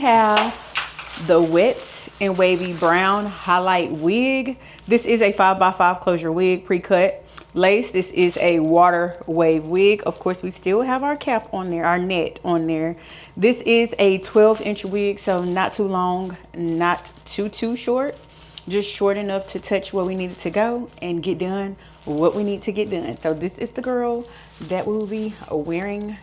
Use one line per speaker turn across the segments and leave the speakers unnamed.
have the Wet and Wavy Brown Highlight Wig. This is a 5x5 closure wig pre-cut lace. This is a water wave wig. Of course, we still have our cap on there, our net on there. This is a 12-inch wig, so not too long, not too short, just short enough to touch where we need it to go and get done what we need to get done. So this is the girl that we will be wearing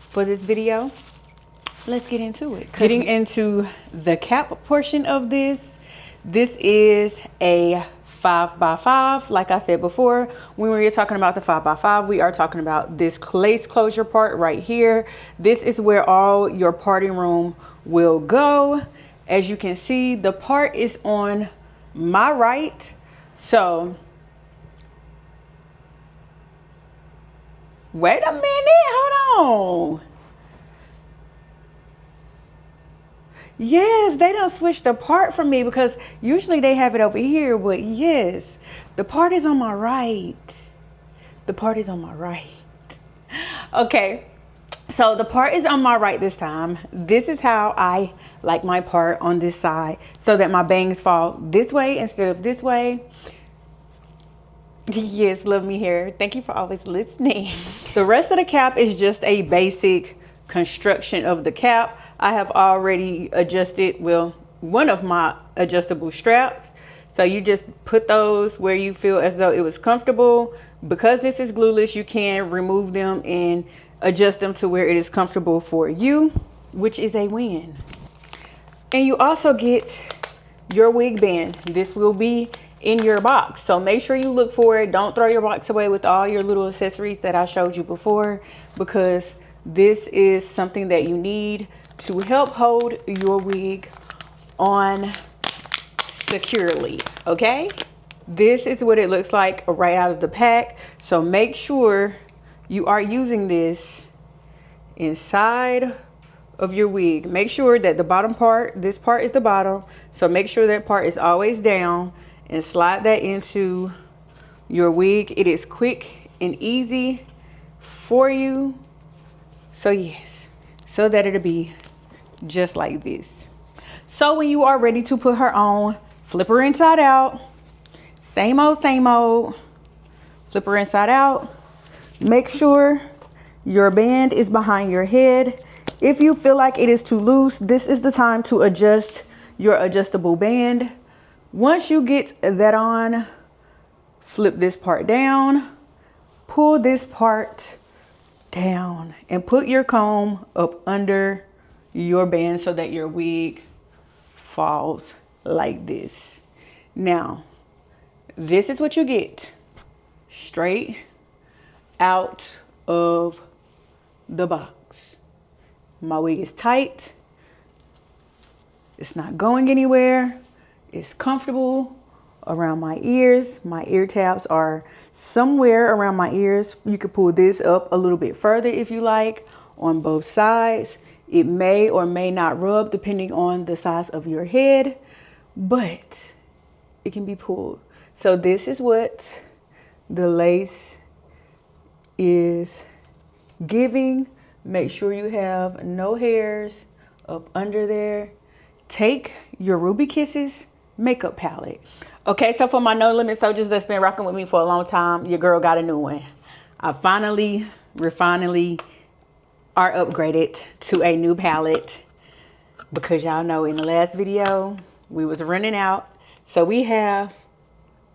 for this video. Let's get into it. Getting into the cap portion of this, this is a 5x5. Like I said before, when we were talking about the 5x5, we are talking about this lace closure part right here. This is where all your party room will go. As you can see, the part is on my right. So wait a minute, hold on. Yes, they don't switch the part for me because usually they have it over here, but yes, the part is on my right. The part is on my right. Okay, so the part is on my right this time. This is how I like my part on this side so that my bangs fall this way instead of this way. Yes, love me hair. Thank you for always listening. The rest of the cap is just a basic construction of the cap. I have already adjusted, well, one of my adjustable straps. So you just put those where you feel as though it was comfortable. Because this is glueless, you can remove them and adjust them to where it is comfortable for you, which is a win. And you also get your wig band. This will be in your box, so make sure you look for it. Don't throw your box away with all your little accessories that I showed you before, because this is something that you need to help hold your wig on securely. Okay, this is what it looks like right out of the pack. So make sure you are using this inside of your wig. Make sure that the bottom part, this part is the bottom, so make sure that part is always down and slide that into your wig. It is quick and easy for you. So yes, so that it'll be just like this. So when you are ready to put her on, flip her inside out. Same old, flip her inside out. Make sure your band is behind your head. If you feel like it is too loose, this is the time to adjust your adjustable band. Once you get that on, flip this part down, pull this part down, and put your comb up under your band so that your wig falls like this. Now, this is what you get straight out of the box. My wig is tight. It's not going anywhere. It's comfortable around my ears. My ear tabs are somewhere around my ears. You could pull this up a little bit further if you like on both sides. It may or may not rub depending on the size of your head, but it can be pulled. So this is what the lace is giving. Make sure you have no hairs up under there. Take your Ruby Kisses makeup palette. Okay, so for my No Limit soldiers that's been rocking with me for a long time, your girl got a new one. We're finally are upgraded to a new palette, because y'all know in the last video we was running out, so we have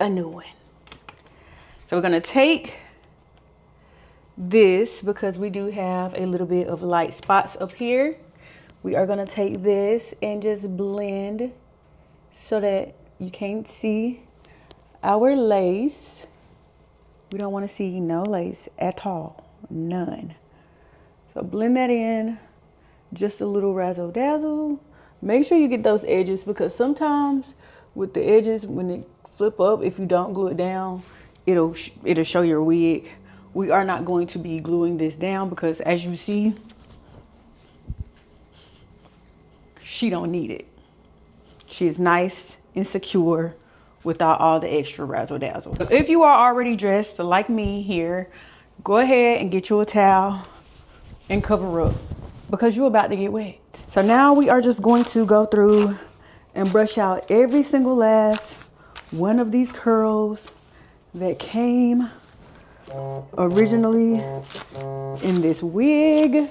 a new one. So we're gonna take this, because we do have a little bit of light spots up here. We are gonna take this and just blend so that you can't see our lace. We don't want to see no lace at all, none. So blend that in, just a little razzle dazzle. Make sure you get those edges, because sometimes with the edges, when they flip up, if you don't glue it down, it'll show your wig. We are not going to be gluing this down, because as you see, she don't need it. She is nice and secure without all the extra razzle dazzle. So if you are already dressed like me here, go ahead and get you a towel and cover up because you're about to get wet. So now we are just going to go through and brush out every single last one of these curls that came originally in this wig.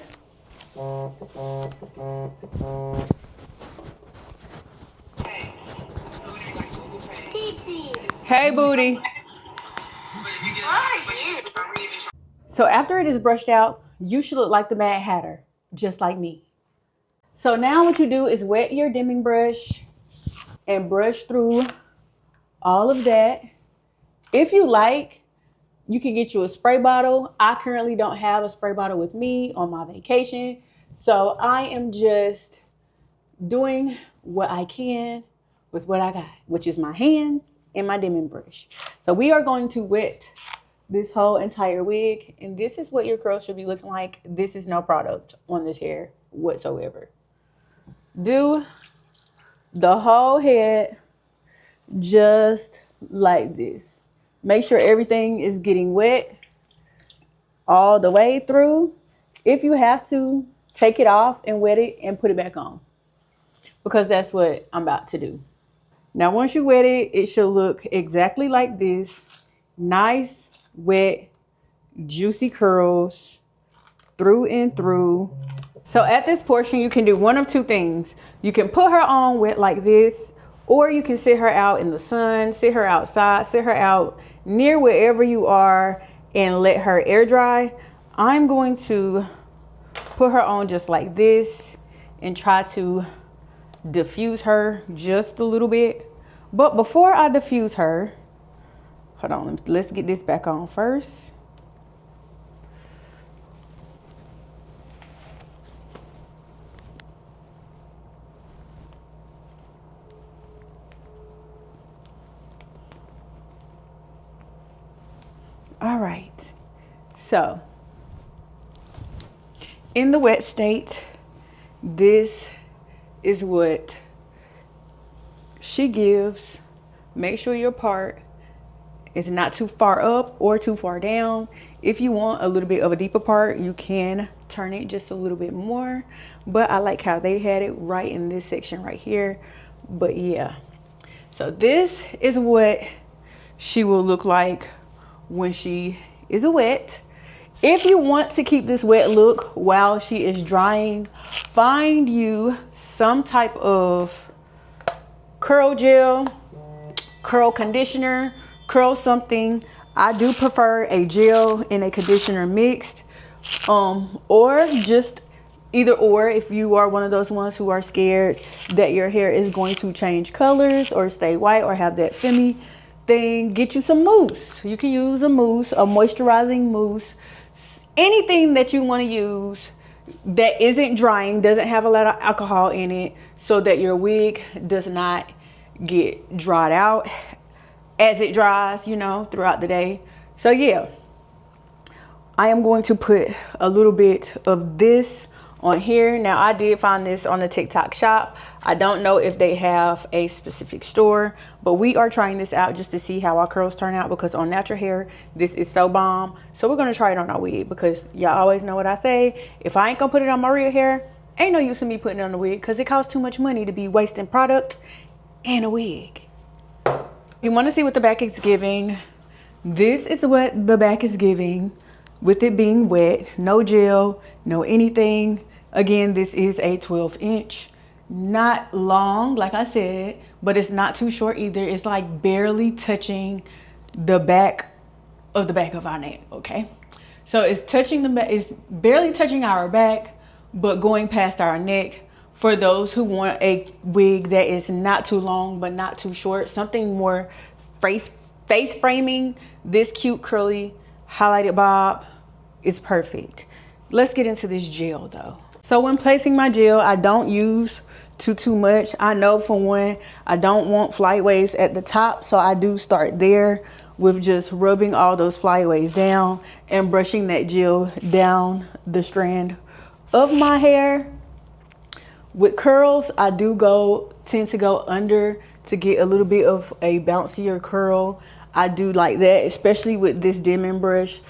Hey, booty. So after it is brushed out, you should look like the Mad Hatter, just like me. So now what you do is wet your dimming brush and brush through all of that. If you like, you can get you a spray bottle. I currently don't have a spray bottle with me on my vacation. So I am just doing what I can with what I got, which is my hands and my dimming brush. So we are going to wet this whole entire wig, and this is what your curls should be looking like. This is no product on this hair whatsoever. Do the whole head just like this. Make sure everything is getting wet all the way through. If you have to, take it off and wet it and put it back on, because that's what I'm about to do. Now, once you wet it, it should look exactly like this. Nice, wet, juicy curls through and through. So at this portion, you can do one of two things. You can put her on wet like this, or you can sit her out in the sun, sit her outside, sit her out near wherever you are and let her air dry. I'm going to put her on just like this and try to diffuse her just a little bit. But before I diffuse her, hold on, let's get this back on first. All right, so in the wet state, this is what she gives. Make sure your part is not too far up or too far down. If you want a little bit of a deeper part, you can turn it just a little bit more, but I like how they had it right in this section right here. But yeah, so this is what she will look like when she is wet. If you want to keep this wet look while she is drying, find you some type of curl gel, curl conditioner, curl something. I do prefer a gel and a conditioner mixed, or just either or. If you are one of those ones who are scared that your hair is going to change colors or stay white or have that femi thing, get you some mousse. You can use a mousse, a moisturizing mousse, anything that you want to use that isn't drying, doesn't have a lot of alcohol in it, so that your wig does not get dried out as it dries, you know, throughout the day. So yeah, I am going to put a little bit of this on here. Now, I did find this on the TikTok shop. I don't know if they have a specific store, but we are trying this out just to see how our curls turn out, because on natural hair, this is so bomb. So we're gonna try it on our wig, because y'all always know what I say. If I ain't gonna put it on my real hair, ain't no use in me putting it on the wig, because it costs too much money to be wasting product and a wig. You wanna see what the back is giving. This is what the back is giving with it being wet, no gel, no anything. Again, this is a 12-inch, not long, like I said, but it's not too short either. It's like barely touching the back of our neck, okay? So it's touching the back, it's barely touching our back, but going past our neck. For those who want a wig that is not too long, but not too short, something more face framing, this cute curly highlighted bob is perfect. Let's get into this gel though. So when placing my gel, I don't use too much. I know for one, I don't want flyaways at the top, so I do start there with just rubbing all those flyaways down and brushing that gel down the strand of my hair. With curls, I do tend to go under to get a little bit of a bouncier curl. I do like that, especially with this dimming brush.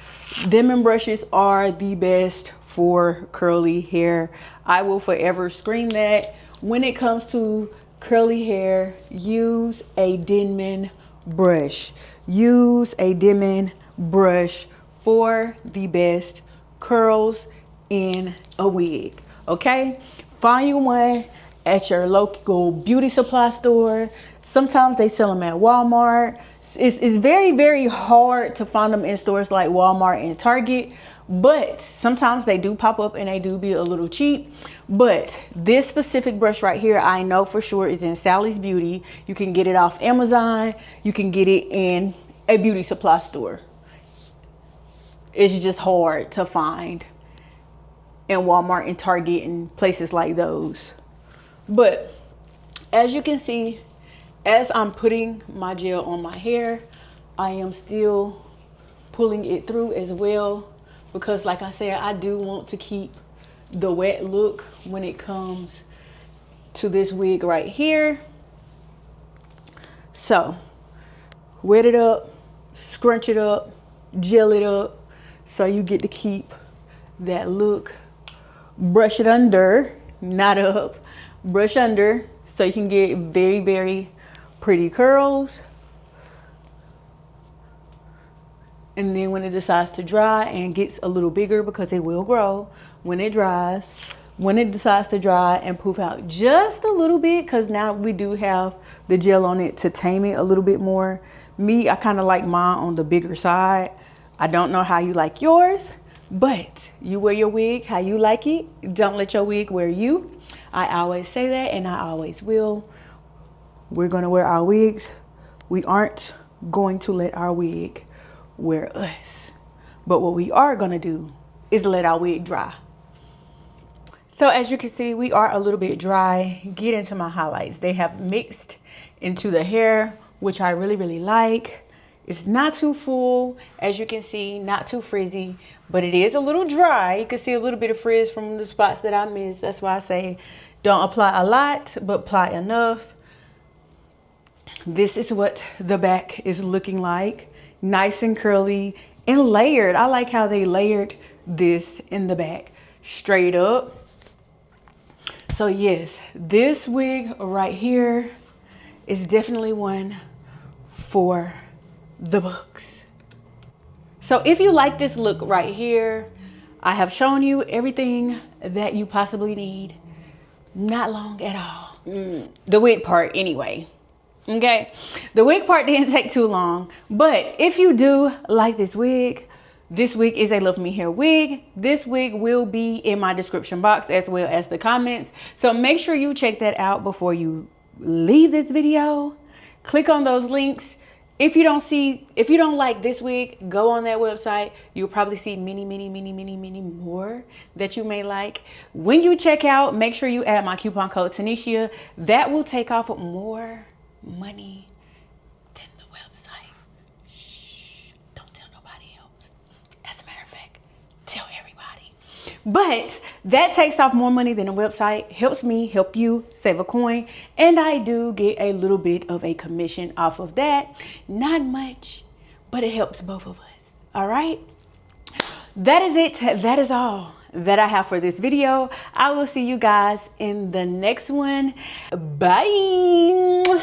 Dimming brushes are the best for curly hair. I will forever scream that. When it comes to curly hair, use a Denman brush. Use a Denman brush for the best curls in a wig. Okay, find you one at your local beauty supply store. Sometimes they sell them at Walmart. It's very, very hard to find them in stores like Walmart and Target, but sometimes they do pop up and they do be a little cheap. But this specific brush right here, I know for sure is in Sally's Beauty. You can get it off Amazon. You can get it in a beauty supply store. It's just hard to find in Walmart and Target and places like those. But as you can see, as I'm putting my gel on my hair, I am still pulling it through as well, because like I said, I do want to keep the wet look when it comes to this wig right here. So wet it up, scrunch it up, gel it up, so you get to keep that look. Brush it under, not up, brush under, so you can get very, very pretty curls. And then when it decides to dry and gets a little bigger, because it will grow when it dries, when it decides to dry and poof out just a little bit, because now we do have the gel on it to tame it a little bit more. Me, I kind of like mine on the bigger side. I don't know how you like yours, but you wear your wig how you like it. Don't let your wig wear you. I always say that, and I always will. We're gonna wear our wigs. We aren't going to let our wig wear us. But what we are gonna do is let our wig dry. So as you can see, we are a little bit dry. Get into my highlights. They have mixed into the hair, which I really, really like. It's not too full, as you can see, not too frizzy, but it is a little dry. You can see a little bit of frizz from the spots that I missed. That's why I say don't apply a lot, but apply enough. This is what the back is looking like. Nice and curly and layered. I like how they layered this in the back, straight up. So yes, this wig right here is definitely one for the books. So if you like this look right here, I have shown you everything that you possibly need. Not long at all. The wig part anyway. Okay, the wig part didn't take too long, but if you do like this wig is a Love Me Hair wig. This wig will be in my description box as well as the comments, so make sure you check that out before you leave this video. Click on those links. If you don't like this wig, go on that website. You'll probably see many more that you may like. When you check out, make sure you add my coupon code Tanisha. That will take off more money than the website. Shh, don't tell nobody else. As a matter of fact, tell everybody. But that takes off more money than the website, helps me help you save a coin, and I do get a little bit of a commission off of that. Not much, but it helps both of us. All right, that is it. That is all that I have for this video. I will see you guys in the next one. Bye.